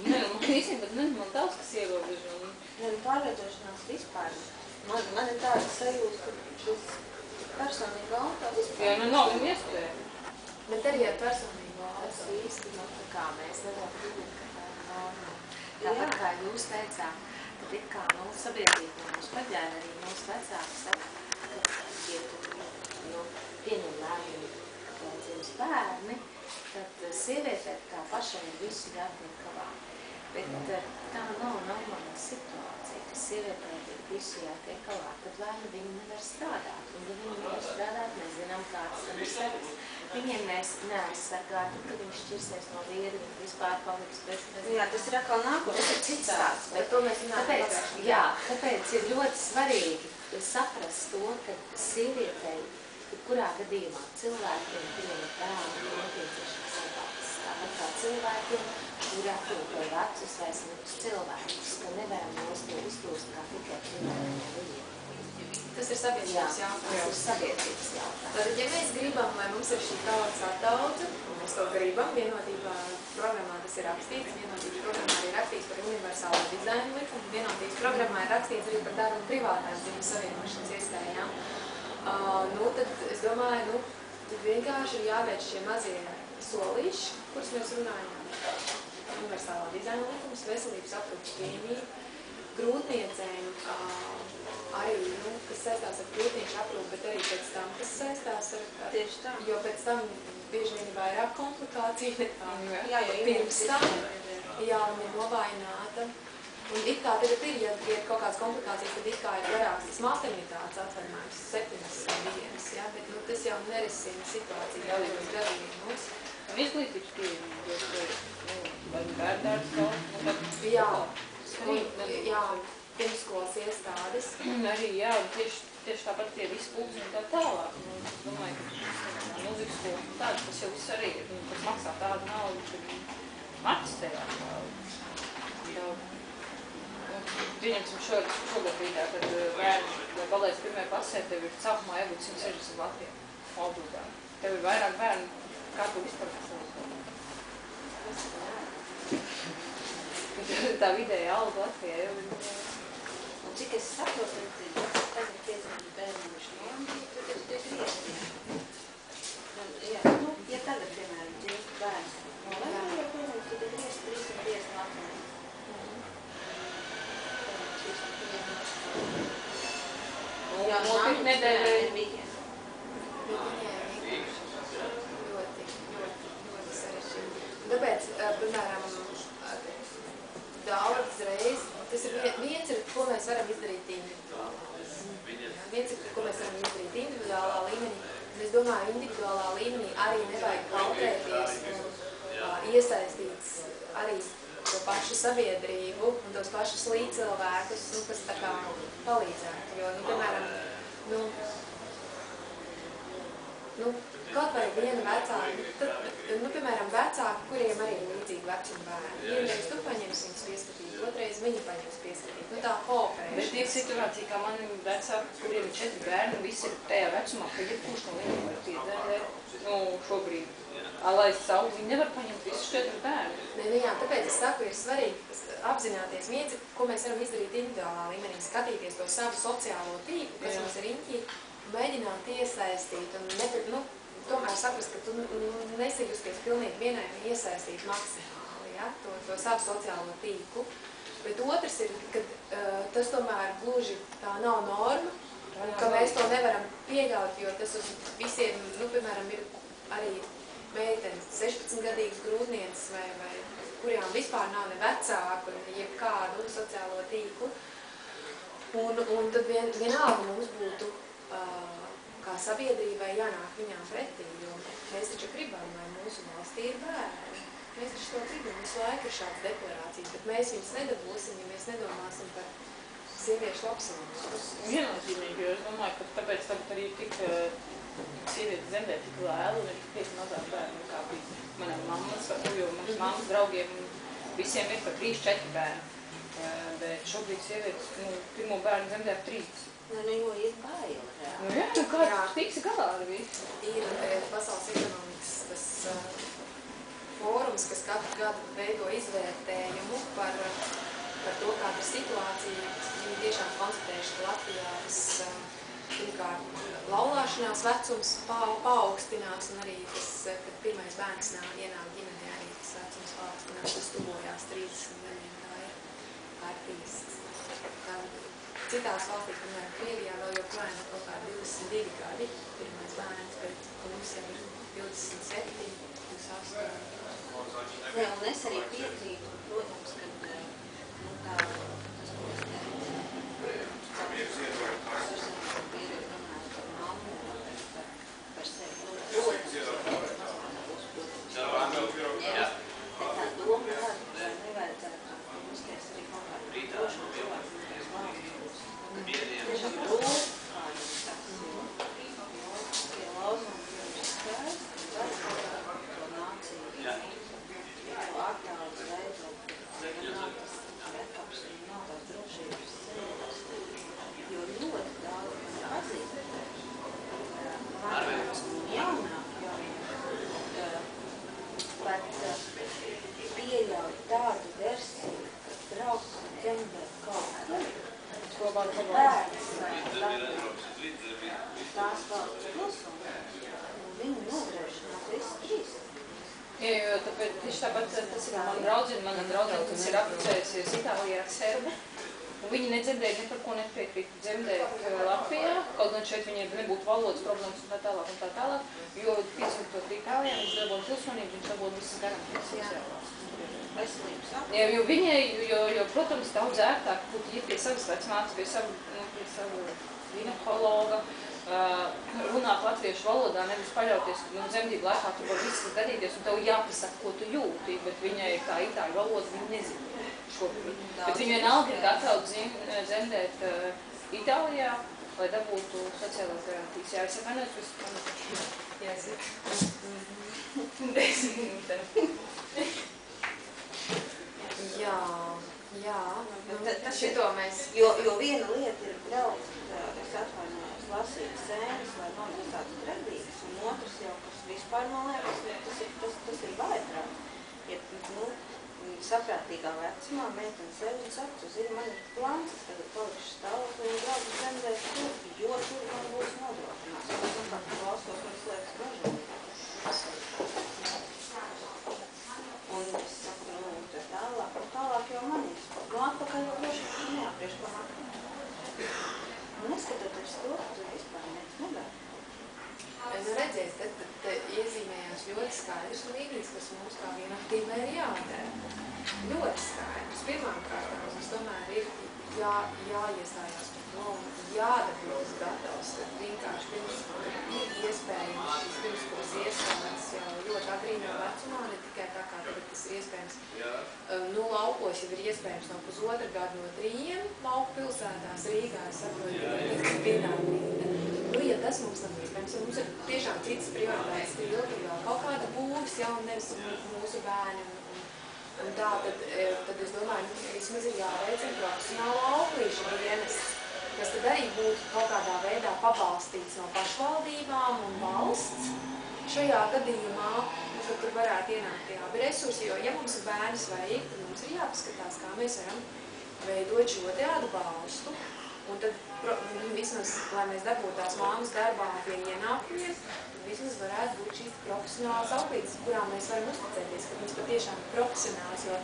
man īstenībā man daudz kas ierobežo. Pārvietošanās vispār. Man ir tāda sajūta, ka šis personīgo auto vispār. Jā, nav iespēja. Bet arī ar personīgo auto īsti, tā kā mēs nevaram rīdīt, ka tā ir norma. Tāpat kā jūs teicāt, tad it kā sabiedrība mums paģēra arī mūsu vecāki saka, ka pieņem lēmumu, ka dzims bērni, tad sievietē kā pašai ir visu jātiek kavā. Bet tā nav normāla situācija, ka sievietē ir visu jātiek kavā, tad bērni viņi nevar strādāt. Un ja viņi nevar strādāt, mēs zinām, kāds tam ir sekas. Viņiem mēs neaizsargāt, kad viņš šķirsies no vīra, viņi vispār paliks bez... Jā, tas ir atkal nākotnē. Tas ir cits stāsts, bet to mēs tāpēc ir ļoti svarīgi saprast to, ka sievietei, kurā gadījumā cilvēkiem, kuriem ir bērni, ir nepieciešams atbalsts. Tāpat kā cilvēkiem, kuri aprūpē vecus vai slikus cilvēkus, ka nevaram mūs to uztūst kā tikai privilēģiju viņiem. Tas ir sabiedrības jautājums. Tas ir sabiedrības jautājums. Tātad, ja mēs gribam, lai mums ir šī tautas atdaudze, un mēs to gribam, vienotībā programmā tas ir rakstīts, vienotības programmā ir rakstīts par universālo dizainu likumu, vienotības programmā ir rakstīts arī par darbu privātām dzimumu savienošanas iespējām. Tad es domāju, tad vienkārši ir jāveic šie mazie solīši, kurus mēs runājām. Universālā dizaina likums, veselības aprūpas piemība, grūtniecēm, arī, kas saistās ar grūtniešu aprūpu, bet arī pēc tam, kas saistās ar... Tieši tā. Jo pēc tam bieži vien ir vairāk komplikācija nekā pirms tam. Jā, un ir novājināta. Un it kā tagad ir, ja ir kaut kādas komplikācijas, tad it kā ir garāks tas maternitātes atvaļinājums, 7 dienas, jā, bet tas jau nerisina situāciju daudzos gadījumos. Izglītības pieejamības, vai bērndārds kaut? Jā, pirmskolas iestādes. Arī, jā, tieši tāpat tie visi pulkni un tā tālāk. Es domāju, ka mūzikas skola un tāda, tas jau viss arī ir, tas maksā tādu naudu, ka maķis tajā. Pieņemsim šogad rītā, kad bērni, lai balēs pirmajā klasē, tev ir sākumā jābūt 160 latiem obligāti. Tev ir vairāk bērni, kā tu vispār tā vidēja alga Latvijā jau ir... Un cik es saprotu, tagad piedzimst bērniņš nomdīt, tad ir griezti. Ja tagad, piemēram, dzimst bērns no Latvijā, piedzimst, tad ir griezti 350 Latvijā. Jā, nākamais nedēļai ir weekend. Ļoti sarežģīti. Tāpēc, piemēram, daudz reiz, tas ir viens, ko mēs varam izdarīt individuālā. Viens, ko mēs varam izdarīt individuālā līmenī. Un es domāju, individuālā līmenī arī nevajag kaltēties un iesaistīts arī to pašu sabiedrību un tos pašus līdzcilvēkus, kas tā kā palīdzētu. Jo, piemēram, kaut vai viena vecāka, piemēram, vecāki, kuriem arī ir līdzīgi vecuma bērni. Vienreiz tu paņems viņus pieskatīt, otrais viņi paņems pieskatīt. Tā kooperēšana. Bet tiek situācija, kā man vecāki, kuriem ir 4 bērni, visi ir tajā vecumā, ka jebkurš no viņiem var piedzēlēt, šobrīd. Lai savu, viņi nevar paņemt visus 4 bērni. Jā, tāpēc es saku, ir svarīgi apzināties viens, ko mēs varam izdarīt individuālā līmenī, skatīties to savu sociālo tīklu, kas mums ir riņķī, mēģināt iesaistīt un tomēr saprast, ka tu nesajusties pilnīgi vienai un iesaistīt maksimāli, ja, to savu sociālo tīklu. Bet otrs ir, ka tas tomēr gluži tā nav norma, ka mēs to nevaram pieļaut, jo tas uz visiem, piemēram, ir arī meitenes, 16-gadīgas grūtnieces vai kurām vispār nav ne vecāku, jebkādu sociālo tīklu. Un tad vienalga mums būtu kā sabiedrībai jānāk viņām pretī, jo mēs taču gribam, lai mūsu valstī ir bērni. Mēs taču to gribam, visu laiku ir šāds deklarācijas, bet mēs viņus nedabūsim, ja mēs nedomāsim par sieviešu labsarūpas. Viennozīmīgi, jo es domāju, ka tāpēc tagad arī tik sievieti zemdē tik lēlu un ir tik mazāk bērni, kā bija manam mammas, jo mums mammas draugiem visiem ir pa 3-4 bērni. Bet šobrīd sievietes pirmo bērnu zemdē ar 3. Jo ir baila. Jā, kā tiksi galā ar visu? Ir pasaules ekonomikas tas fórums, kas katru gadu veido izvērtējumu par to, kāda ir situācija. Viņi tiešām konstatējuši, ka Latvijā pirmkārt laulāšanās vecums paaugstinās un arī tas, kad pirmais bērns ienāk ģimenē, arī tas vecums paaugstinās, tas tuvojās 30 gadiem, tā ir piests. Citās valstīs, piemēram, Krievijā vēl joprojām ir kaut kā 22 gadi pirmais bērns, bet mums jau ir 27, 28. Jā, un es arī piekrītu, protams, ka tā, tas, ko es par sevi. Protams, bet tā doma tāda, ka nevajadzētu uzties arī kaut kādu drošumu cilvēku, kas valsts. Tiešām rūp, kāda ir tas, jo tie lauzumi ir skaisti, var kaut to nāciju, to attālus veidot, bet nav tas backups un nav tās drošības ceļas, jo ļoti daudz man pazīst, vārds un jaunāk, pat pieļauj tādu versiju, ka brauc un ģemdē kaut kur, bērns tās valsts klusuma, un viņu nodrošināt visu trīs. Jo tāpēc tieši tāpat tas ir mana draudzene, kas ir apprecējusies Itālijā ar serbu. Viņi nedzirdēja, ne par ko nepiekrīt dzemdēt Latvijā, kaut gan šeit viņiem nebūtu valodas problēmas un tā tālāk, jo piesūtot Itālijā, viņš dabūtu pilsonību, viņš dabūtu visas garantijas sociālās. Jo viņai, protams, daudz ērtāk būtu iet pie savas vecmātes, pie savu ginekologa, runāt latviešu valodā, nevis paļauties, dzemdību laikā tu var viss gadīties un tev jāpasaka, ko tu jūti, bet viņai ir tā itāļu valoda, viņa nezina šobrīd. Bet viņa vienalga ir gatava dzemdēt Itālijā, lai dabūtu sociālās garantijas. Jā, es atvainojos, visu jāsaka. 10 minūtēm. Jā, šito mēs... Jo viena lieta ir braukt, es atvainojos, lasīt sēnes, lai nav tādas trebīgas, un otrs jau, kas vispār man liekas, tas ir vajadrāk. Ja, saprātīgā vecumā meitene sevi un saka, tu zini, man ir plāns, es tagad palikšu stāvokli un braucu dzemdēt tur, jo tur man būs nodrošinās. Un es kā klaustos, man liekas ražīgi. Un es saku, tālāk jau manīs. Atpakaļ jau droši neaprieš, ko atpakaļ. Un neskatoties to, ka tu vispār nevar. Redziet, tad iezīmējās ļoti skaidrs līnijas, kas mums kā vienaktīvai ir jāatdēr. Ļoti skaidrs. Pirmām kārtām mums tomēr ir jāiestājās par to un jādabūs gatavs, ka vienkārši pirms ir iespējams šīs pirmskos iestādes jau ļoti agrīnā vecumā, ne tikai tā kā tagad tas ir iespējams. Laukos jau ir iespējams no pusotra gada no 3 lauku pilsētās Rīgā, es saprotu, ka tas ir pirmā brīdē. Ja tas mums nav iespējams, ja mums ir tiešām citas prioritātes, ka ilgi kaut kāda būvis jau nevis mūsu bērni un tā, tad es domāju, vismaz ir jāveicina profesionālo auklīšu dienests, kas tad arī būtu kaut kādā veidā pabalstīts no pašvaldībām un valsts. Šajā gadījumā, ka tur varētu ienākt tie abi resursi, jo ja mums ir bērni svarīgi, tad mums ir jāpaskatās, kā mēs varam veidot šo te atbalstu. Un tad vismaz, lai mēs dabūtu tās māmas darbā pie ienākumiem, vismaz varētu būt šīs profesionālas auklītes, kurām mēs varam uzticēties, ka mums patiešām ir profesionāls, jo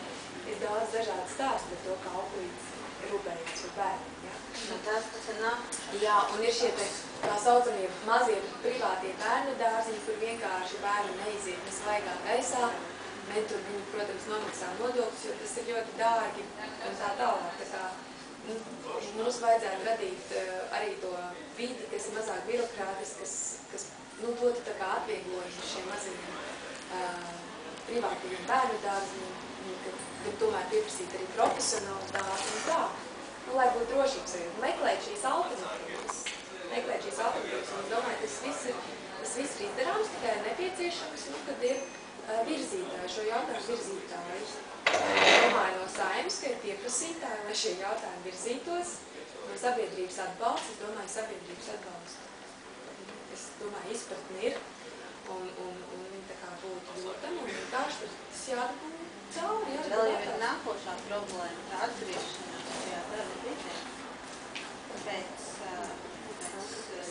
ir daudz dažādu stāstu par to, kā auklītes rūpējas par bērniem. Tas ir nāk. Jā, un ir šie tā saucamie mazie privātie bērnu dārziņi, kur vienkārši bērni neiziet ne svaigā gaisā, ne tur viņi, protams, nomaksā nodokļus, jo tas ir ļoti dārgi un tā tālāk. Mums vajadzētu radīt arī to vidi, kas ir mazāk birokrātisks, kas dotu tā kā atvieglojumu šiem mazajiem privātajiem bērnu dārziņiem, kad tomēr pieprasīt arī profesionalitāti un tā. Lai būtu drošības arī meklēt šīs alternatīvas. Un es domāju, tas viss ir izdarāms, tikai nepieciešams, kad ir virzītāji, šo jautājumu virzītāji. Domāju no Saeimas, ka ir pieprasītāji, lai šie jautājumi virzītos. No sabiedrības atbalsts, es domāju, sabiedrības atbalsts. Es domāju, izpratni ir. un viņi tā kā būtu jūtami, un vienkārši tas jādabū cauri. Vēl jau ir nākošā problēma, tā atgriešanās šajā darba vidē. Tāpēc,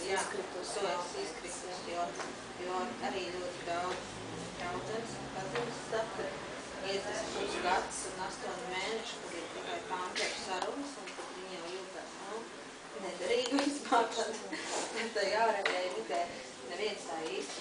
jā, to es izkritus, jo arī ļoti daudz draudzenes un paziņas saka, iet tas pusgads un 8 mēneši, kad ir tikai pārķeru sarunas, un tad viņi jau jūtās, nederīgi vispār, tad tā ārējai vidē neviens tā īsti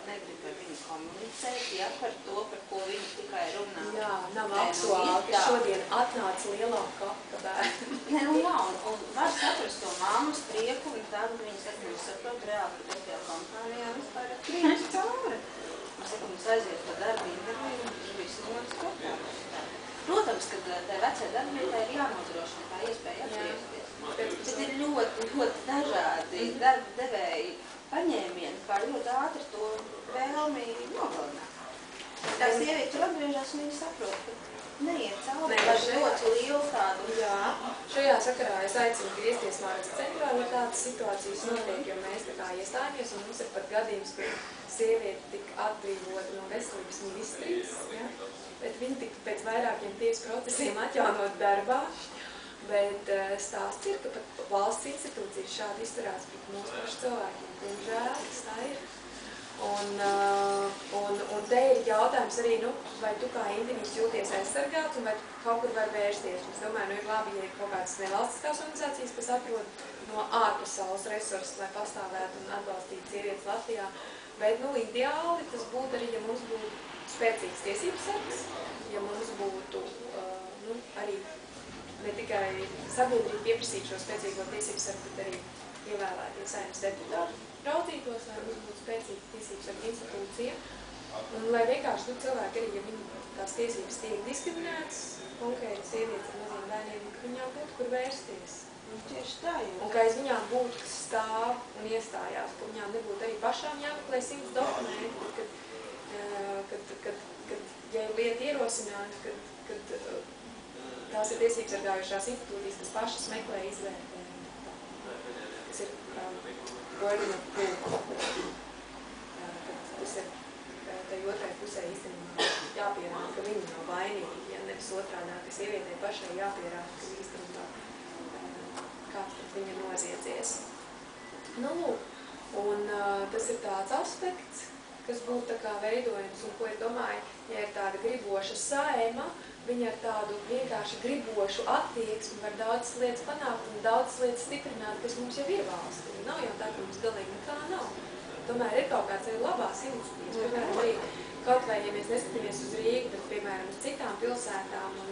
negrib ar viņu komunicēt, ja par to, par ko viņi tikai runā. Jā, nav aktuāli, ka šodien atnāca lielāka bērni. Nē, nu jā, un var saprast to māmas prieku, un tad viņi saka, mums saprot reāli, ka tajā kompānijā vispār ir krīnas cauri. Mums saka, mums aiziet pa darba interviju, un visu nodas kopā. Protams, ka tai vecai darbvietai ir jānodrošina tā iespēja atgriezties. Bet ir ļoti, ļoti dažādi darba devēji paņēmieni, kā ļoti ātri to vēlmi nogalināt. Tā sieviete atgriežas, un viņi saprot, ka neiet cauri, ļoti lielu tādu. Jā, šajā sakarā es aicinu griezties Māras centrā, ja tādas situācijas notiek, jo mēs tā kā iestājamies, un mums ir pat gadījums, ka sieviete tika atbrīvota no veselības ministrijas, ja? Bet viņa tika pēc vairākiem tiesas procesiem atjaunot darbā, bet stāsts ir, ka pat valsts institūcijas šādi izturās pret mūsu pašu cilvēkiem. Diemžēl tas tā ir. Un te ir jautājums arī, vai tu kā individs jūties aizsargāts un vai kaut kur var vērsties. Es domāju, ir labi, ja ir kaut kādas nevalstiskās organizācijas, kas atrod no ārpasaules resursus, lai pastāvētu un atbalstītu sievietes Latvijā. Bet, ideāli tas būtu arī, ja mums būtu spēcīgs tiesības sargs, ja mums būtu arī ne tikai sabiedrība pieprasīt šo spēcīgo tiesību sargu, bet arī ievēlētie Saeimas deputāti raudzītos, lai mums būtu spēcīga tiesības sarga institūcija. Un lai vienkārši cilvēki arī, ja viņi tās tiesības tiek diskriminētas, konkrēti sievietes ar maziem bērniem, ka viņām būtu kur vērsties. Tieši tā, jo. Un ka aiz viņām būtu, kas stāv un iestājās, ka viņām nebūtu arī pašām jāmeklē 100 dokumenti, kad ja ir lieta ierosināta, kad tās ir tiesības sargājušās institūcijas, kas pašas meklē izvērtējumu. Tas ir burden of proof. Tas ir tai otrai pusē īstenībā jāpierāda, ka viņi nav vainīgi, ja nevis otrādā, ka sievietei pašai jāpierāda, ka īstenībā kāds pret viņu noziedzies. Un tas ir tāds aspekts, kas būtu tā kā veidojums, un ko es domāju, ja ir tāda griboša Saeima, viņa ar tādu vienkārši gribošu attieksmi var daudzas lietas panākt un daudzas lietas stiprināt, kas mums jau ir valstī. Nav jau tā, ka mums galīgi nekā nav. Tomēr ir kaut kāds arī labās iniciatīvas. Piemēram, arī kaut vai, ja mēs neskatāmies uz Rīgu, bet, piemēram, uz citām pilsētām, un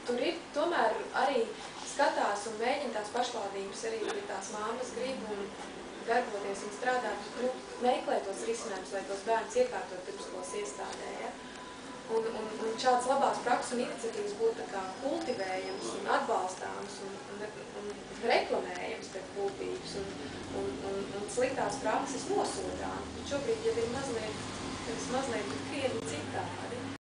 tur ir tomēr arī skatās un mēģina tās pašvaldības arī, ja tās māmas grib un darboties un strādāt, meklē tos risinājumus, lai tos bērns iekārtot pirmskolas iestādē. Ja? Un šāds labās prakses un iniciatīvas būtu tā kā kultivējams un atbalstāms un reklamējams pēc būtības un sliktās prakses nosodām. Bet šobrīd jau ir mazliet krietni citādi.